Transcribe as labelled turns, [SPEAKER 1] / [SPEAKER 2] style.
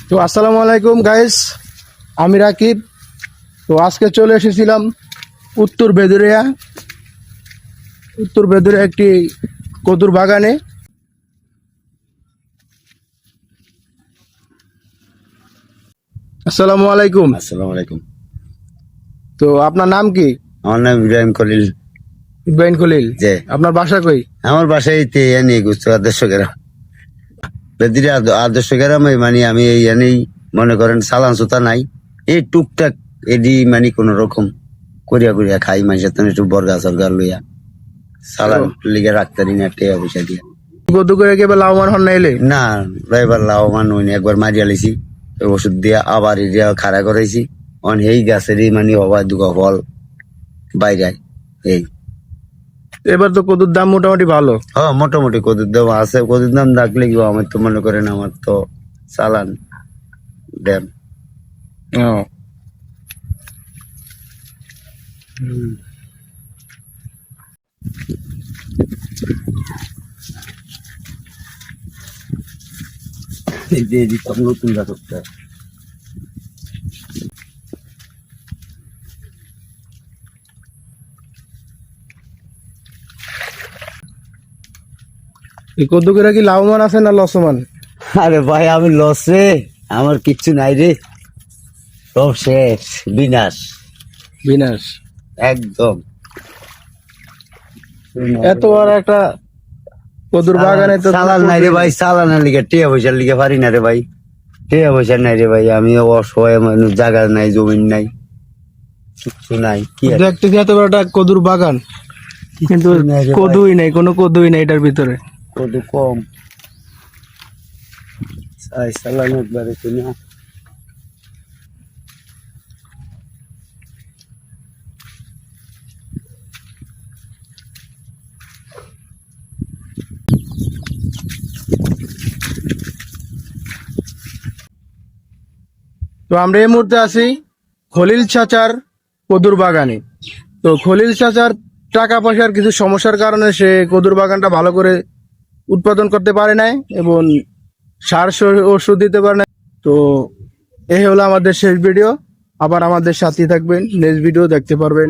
[SPEAKER 1] তো আসসালামু আলাইকুম গাইস, আমি রাকিব। তো আজকে চলে এসেছিলাম উত্তর বেদুরিয়া একটি কদুর বাগানে। আসসালামু আলাইকুম।
[SPEAKER 2] আসসালামু আলাইকুম।
[SPEAKER 1] তো আপনার নাম কি?
[SPEAKER 2] আমার নাম ইব্রাহিম খলিল।
[SPEAKER 1] ইব্রাহিম খলিল।
[SPEAKER 2] জি।
[SPEAKER 1] আপনার বাসা কই?
[SPEAKER 2] আমার বাসায় এই গুচ্ছ আদর্শ গ্রাম, বেদিরে আদর্শ গ্রামে। মানে আমি এই এনেই মনে করেন সালান সুতা নাই, এই টুকটাক এডি মানে কোন রকম করিয়া করিয়া খাই। মানুষের তো একটু বর্গা সরগা লইয়া সালান লিগে রাখতারি না টেয়া পয়সা দিয়া।
[SPEAKER 1] কদু করে কেবল লাভবান হন না এলে?
[SPEAKER 2] না, এবার লাভবান হইনি। একবার মারিয়া লিছি ওষুধ দিয়া, আবার এরিয়া খাড়া করাইছি। অন এই গাছেরই মানে হওয়া দুগা ফল বাইরে এই।
[SPEAKER 1] এবার তো কদুর দাম মোটামুটি ভালো।
[SPEAKER 2] হ্যাঁ, মোটামুটি কদুর দাম আছে। কদুর দাম ডাকলে কি আমার তো মনে করেন আমার তো চালান দেন। নতুন গাছটা
[SPEAKER 1] এই কদু করে কি লাভবান আছে না লসমান?
[SPEAKER 2] আরে ভাই, আমি লসে, আমার কিচ্ছু নাই রে, সব শেষ, বিনাশ
[SPEAKER 1] বিনাশ
[SPEAKER 2] একদম।
[SPEAKER 1] এত বড় একটা কদুর বাগানে তো
[SPEAKER 2] চালান নাই রে ভাই, চালানের লিগে টিয়া পয়সার লিগে পারি না রে ভাই, টিয়া পয়সা নাই রে ভাই। আমি অসহায় মানুষ, জায়গা নাই, জমিন নাই, কিচ্ছু নাই। কি আর
[SPEAKER 1] দেখতেছি এত বড় একটা কদুর বাগান, কিন্তু
[SPEAKER 2] নাই রে ভাই।
[SPEAKER 1] কদুই নাই, কোনো কদুই নাই এটার ভিতরে।
[SPEAKER 2] কত কম চালান একবারে কিনা।
[SPEAKER 1] তো আমরা এই মুহূর্তে আছি খলিল চাচার কদুর বাগানে। তো খলিল চাচার টাকা পয়সার কিছু সমস্যার কারণে সে কদুর বাগানটা ভালো করে উৎপাদন করতে পারে নাই এবং সার ওষুধ দিতে পারে না। তো এই হলো আমাদের শেষ ভিডিও। আবার আমাদের সাথে থাকবেন, নেক্সট ভিডিও দেখতে পারবেন।